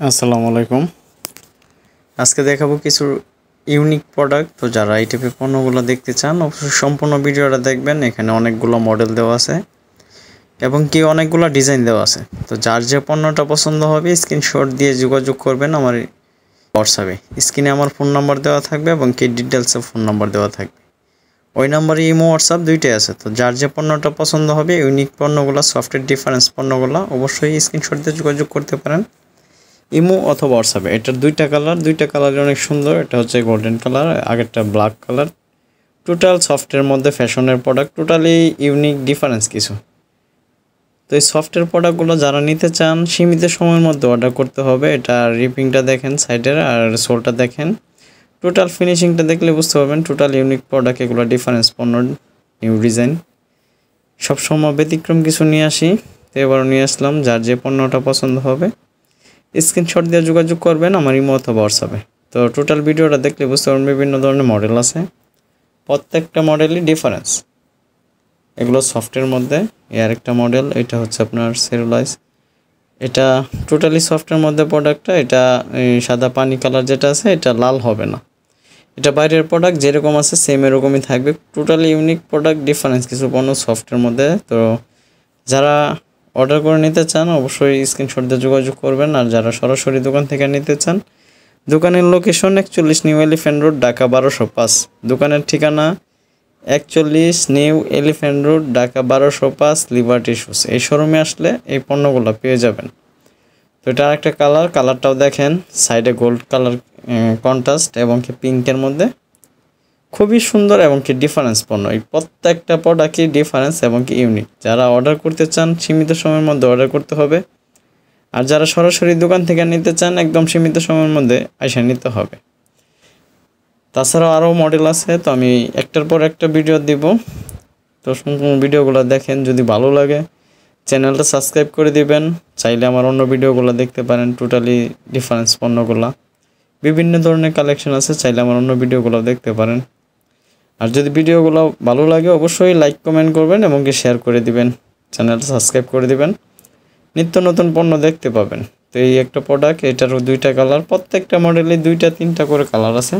আসসালামু আলাইকুম। আজকে দেখাবো কিছু ইউনিক প্রোডাক্ট। তো যারা এই টাইপের পণ্যগুলো দেখতে চান অবশ্যই সম্পূর্ণ ভিডিওটা দেখবেন। এখানে অনেকগুলো মডেল দেওয়া আছে এবং কি অনেকগুলো ডিজাইন দেওয়া আছে। তো যার যে পণ্যটা পছন্দ হবে স্ক্রিনশট দিয়ে যোগাযোগ করবেন আমার হোয়াটসঅ্যাপে। স্ক্রিনে আমার ফোন নাম্বার দেওয়া থাকবে এবং কি ডিটেলসে ফোন নাম্বার দেওয়া থাকবে। ওই নাম্বারে ইমো হোয়াটসঅ্যাপ দুইটাই আছে। তো যার যে পণ্যটা পছন্দ হবে ইউনিক পণ্যগুলো, সফটওয়্যার ডিফারেন্স পণ্যগুলো অবশ্যই স্ক্রিনশট দিয়ে যোগাযোগ করতে পারেন ইমো অথবা হোয়াটসঅ্যাপে। এটার দুইটা কালার অনেক সুন্দর। এটা হচ্ছে গোল্ডেন কালার, আগেরটা ব্ল্যাক কালার। টোটাল সফটের মধ্যে ফ্যাশনের প্রোডাক্ট, টোটালি ইউনিক ডিফারেন্স কিছু। তো এই সফটের প্রোডাক্টগুলো যারা নিতে চান সীমিত সময়ের মধ্যে অর্ডার করতে হবে। এটা রিপিংটা দেখেন সাইডের, আর সোলটা দেখেন। টোটাল ফিনিশিংটা দেখলে বুঝতে পারবেন টোটাল ইউনিক প্রোডাক্ট। এগুলো ডিফারেন্স পণ্য, নিউ ডিজাইন। সবসময় ব্যতিক্রম কিছু নিয়ে আসি, তো এবারও নিয়ে আসলাম। যার যে পণ্যটা পছন্দ হবে স্ক্রিনশট দিয়ে যোগাযোগ করবেন আমার ইমো অথবা হোয়াটসঅ্যাপে। তো টোটাল ভিডিওটা দেখলে বুঝতে পারবেন বিভিন্ন ধরনের মডেল আছে, প্রত্যেকটা মডেলই ডিফারেন্স। এগুলো সফটের মধ্যে। এর একটা মডেল, এটা হচ্ছে আপনার সেলুলাইজ। এটা টোটালি সফটের মধ্যে প্রোডাক্টটা। এটা সাদা পানি কালার যেটা আছে এটা লাল হবে না। এটা বাইরের প্রোডাক্ট যেরকম আছে সেম এরকমই থাকবে। টোটালি ইউনিক প্রোডাক্ট, ডিফারেন্স কিছু পণ্য সফটের মধ্যে। তো যারা অর্ডার করে নিতে চান অবশ্যই স্ক্রিনশট দিয়ে যোগাযোগ করবেন। আর যারা সরাসরি দোকান থেকে নিতে চান দোকানের location 41 new elephant road, Dhaka 1205। দোকানের ঠিকানা 41 new elephant road, Dhaka 1205, liberty shoes. এই শোরুমে আসলে এই পণ্যগুলো পেয়ে যাবেন। তো এটা একটা কালারটাও দেখেন, সাইডে গোল্ড কালার কন্ট্রাস্ট এবং কি পিঙ্কের মধ্যে, খুবই সুন্দর এবং কি ডিফারেন্স পণ্য। এই প্রত্যেকটা প্রোডাক্টই ডিফারেন্স এবং কি ইউনিক। যারা অর্ডার করতে চান সীমিত সময়ের মধ্যে অর্ডার করতে হবে। আর যারা সরাসরি দোকান থেকে নিতে চান একদম সীমিত সময়ের মধ্যে এসে নিতে হবে। তাছাড়াও আরও মডেল আছে, তো আমি একটার পর একটা ভিডিও দিব। তো সম্পূর্ণ ভিডিওগুলো দেখেন, যদি ভালো লাগে চ্যানেলটা সাবস্ক্রাইব করে দিবেন। চাইলে আমার অন্য ভিডিওগুলো দেখতে পারেন, টোটালি ডিফারেন্স পণ্যগুলো। বিভিন্ন ধরনের কালেকশন আছে, চাইলে আমার অন্য ভিডিওগুলো দেখতে পারেন। আর যদি ভিডিওগুলো ভালো লাগে অবশ্যই লাইক কমেন্ট করবেন এবং কি শেয়ার করে দিবেন, চ্যানেলটা সাবস্ক্রাইব করে দিবেন। নিত্য নতুন পণ্য দেখতে পাবেন। তো এই একটা প্রোডাক্ট, এটারও দুইটা কালার, প্রত্যেকটা মডেলে 2-3টা করে কালার আছে।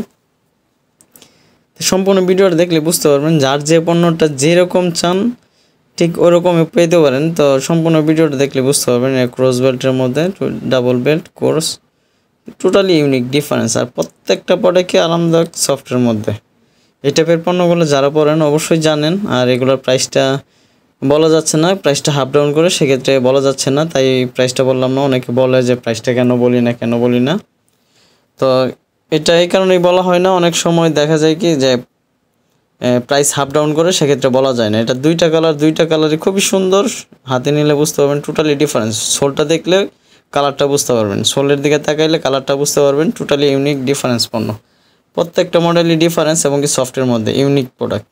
তো সম্পূর্ণ ভিডিওটা দেখলে বুঝতে পারবেন যার যে পণ্যটা যেরকম চান ঠিক ওরকমই পেতে পারেন। তো সম্পূর্ণ ভিডিওটা দেখলে বুঝতে পারবেন। ক্রস বেল্টের মধ্যে double belt course, totally unique difference. আর প্রত্যেকটা প্রোডাক্টই আরামদায়ক সফটের মধ্যে। এই টাইপের পণ্যগুলো যারা পড়েন অবশ্যই জানেন। আর এগুলোর প্রাইসটা বলা যাচ্ছে না, প্রাইসটা হাফ ডাউন করে সেক্ষেত্রে বলা যাচ্ছে না, তাই প্রাইসটা বললাম না। অনেকে বলে যে প্রাইসটা কেন বলি না। তো এটা এই কারণেই বলা হয় না, অনেক সময় দেখা যায় কি যে প্রাইস হাফ ডাউন করে সেক্ষেত্রে বলা যায় না। এটা দুইটা কালারই খুবই সুন্দর, হাতে নিলে বুঝতে পারবেন টোটালি ডিফারেন্স। সোলটা দেখলে কালারটা বুঝতে পারবেন, সোলের দিকে তাকাইলে কালারটা বুঝতে পারবেন। টোটালি ইউনিক ডিফারেন্স পণ্য, প্রত্যেকটা মডেলই ডিফারেন্স এবং কি সফটের মধ্যে ইউনিক প্রোডাক্ট।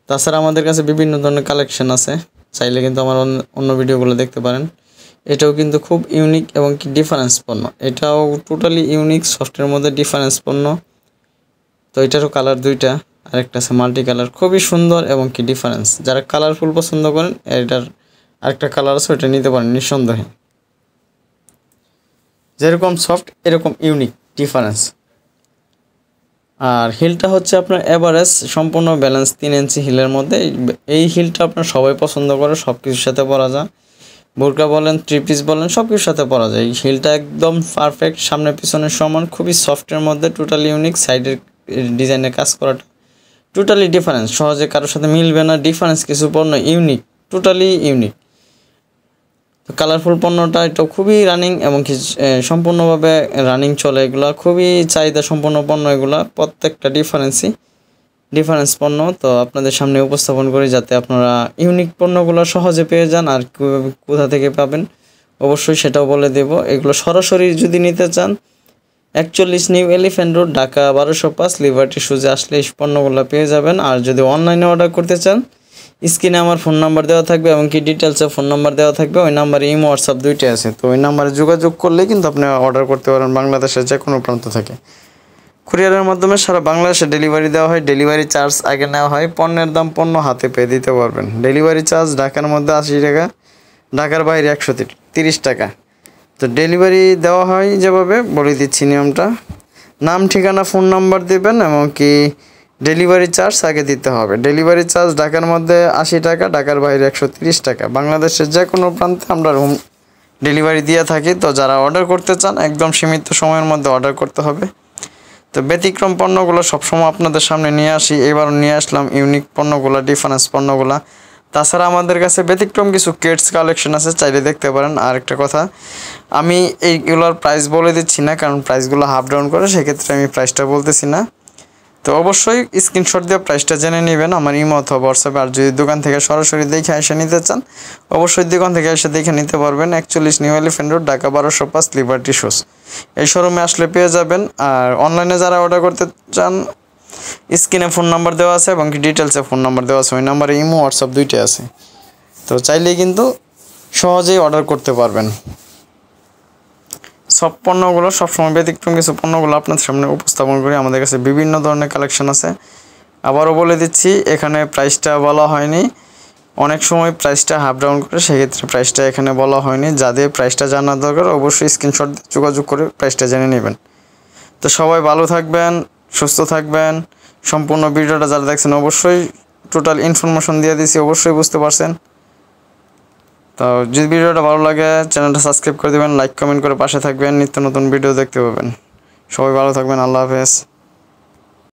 তাছাড়া আমাদের কাছে বিভিন্ন ধরনের কালেকশন আছে, চাইলে কিন্তু আমার অন্য ভিডিওগুলো দেখতে পারেন। এটাও কিন্তু খুব ইউনিক এবং কি ডিফারেন্স পণ্য। এটাও টোটালি ইউনিক সফটের মধ্যে ডিফারেন্স পণ্য। তো এটারও কালার দুইটা, আরেকটা আছে মাল্টি কালার, খুবই সুন্দর এবং কি ডিফারেন্স। যারা কালারফুল পছন্দ করেন এটার আরেকটা কালার আছে, ওইটা নিতে পারেন নিঃসন্দেহে। যেরকম সফট এরকম ইউনিক ডিফারেন্স। আর হিলটা হচ্ছে আপনার এভারেজ, সম্পূর্ণ ব্যালেন্স 3 ইঞ্চি হিলের মধ্যে। এই হিলটা আপনার সবাই পছন্দ করে, সব কিছুর সাথে পরা যায়। বোরকা বলেন, 3 পিস বলেন, সব কিছুর সাথে পরা যায়। এই হিলটা একদম পারফেক্ট, সামনে পিছনের সমান, খুবই সফটের মধ্যে, টোটালি ইউনিক। সাইডের ডিজাইনের কাজ করাটা টোটালি ডিফারেন্স, সহজে কারোর সাথে মিলবে না। ডিফারেন্স কিছু পণ্য ইউনিক, টোটালি ইউনিক। তো কালারফুল পণ্যটা এটাও খুবই রানিং এবং কি সম্পূর্ণভাবে রানিং চলে। এগুলো খুবই চাহিদা সম্পন্ন পণ্য, এগুলো প্রত্যেকটা ডিফারেন্স পণ্য। তো আপনাদের সামনে উপস্থাপন করি যাতে আপনারা ইউনিক পণ্যগুলো সহজে পেয়ে যান। আর কোথা থেকে পাবেন অবশ্যই সেটাও বলে দেব। এগুলো সরাসরি যদি নিতে চান 41 new elephant road, Dhaka 1205, Liberty shoes আসলে এই পণ্যগুলো পেয়ে যাবেন। আর যদি অনলাইনে অর্ডার করতে চান স্ক্রিনে আমার ফোন নাম্বার দেওয়া থাকবে এবং কি ডিটেলসে ফোন নাম্বার দেওয়া থাকবে। ওই নাম্বারে ইমো হোয়াটসঅ্যাপ দুইটাই আছে। তো ওই নাম্বারে যোগাযোগ করলে কিন্তু আপনি অর্ডার করতে পারেন বাংলাদেশের যে কোনো প্রান্ত থেকে। কুরিয়ারের মাধ্যমে সারা বাংলাদেশে ডেলিভারি দেওয়া হয়। ডেলিভারি চার্জ আগে নেওয়া হয়। পণ্যের দাম পণ্য হাতে পেয়ে দিতে পারবেন। ডেলিভারি চার্জ ঢাকার মধ্যে 80 টাকা, ঢাকার বাইরে 130 টাকা। তো ডেলিভারি দেওয়া হয় যেভাবে বলে দিচ্ছি নিয়মটা। নাম, ঠিকানা, ফোন নাম্বার দেবেন এবং কি ডেলিভারি চার্জ আগে দিতে হবে। ডেলিভারি চার্জ ঢাকার মধ্যে 80 টাকা, ঢাকার বাইরে 130 টাকা। বাংলাদেশের যে কোনো প্রান্তে আমরা হোম ডেলিভারি দিয়ে থাকি। তো যারা অর্ডার করতে চান একদম সীমিত সময়ের মধ্যে অর্ডার করতে হবে। তো ব্যতিক্রম পণ্যগুলো সবসময় আপনাদের সামনে নিয়ে আসি, এবার নিয়ে আসলাম ইউনিক পণ্যগুলো, ডিফারেন্স পণ্যগুলো। তাছাড়া আমাদের কাছে ব্যতিক্রম কিছু কিডস কালেকশন আছে, চাইলে দেখতে পারেন। আর একটা কথা, আমি এইগুলোর প্রাইস বলে দিচ্ছি না, কারণ প্রাইসগুলো হাফ ডাউন করে, সেক্ষেত্রে আমি প্রাইসটা বলতেছি না। তো অবশ্যই স্ক্রিনশট দিয়ে প্রাইসটা জেনে নেবেন আমার ইমো অথবা হোয়াটসঅ্যাপে। আর যদি দোকান থেকে সরাসরি দেখে এসে নিতে চান, অবশ্যই দোকান থেকে এসে দেখে নিতে পারবেন। 41 new elephant road, Dhaka 1205, Liberty Shoes. এই শোরুমে আসলে পেয়ে যাবেন। আর অনলাইনে যারা অর্ডার করতে চান, স্ক্রিনে ফোন নাম্বার দেওয়া আছে এবং ডিটেলসে ফোন নাম্বার দেওয়া আছে, ওই নাম্বারে ইমো হোয়াটসঅ্যাপ দুইটাই আছে। তো চাইলেই কিন্তু সহজেই অর্ডার করতে পারবেন। সব পণ্যগুলো সবসময় ব্যতিক্রম কিছু পণ্যগুলো আপনাদের সামনে উপস্থাপন করি। আমাদের কাছে বিভিন্ন ধরনের কালেকশন আছে। আবারও বলে দিচ্ছি, এখানে প্রাইসটা বলা হয়নি, অনেক সময় প্রাইসটা হাফ ডাউন করে, সেক্ষেত্রে প্রাইসটা এখানে বলা হয়নি। যাদের প্রাইসটা জানার দরকার অবশ্যই স্ক্রিনশট যোগাযোগ করে প্রাইসটা জেনে নেবেন। তো সবাই ভালো থাকবেন, সুস্থ থাকবেন। সম্পূর্ণ ভিডিওটা যারা দেখছেন অবশ্যই টোটাল ইনফরমেশন দিয়ে দিয়েছি, অবশ্যই বুঝতে পারছেন। তো যদি ভিডিওটা ভালো লাগে চ্যানেলটা সাবস্ক্রাইব করে দেবেন, লাইক কমেন্ট করে পাশে থাকবেন, নিত্য নতুন ভিডিও দেখতে পাবেন। সবাই ভালো থাকবেন, আল্লাহ হাফেজ।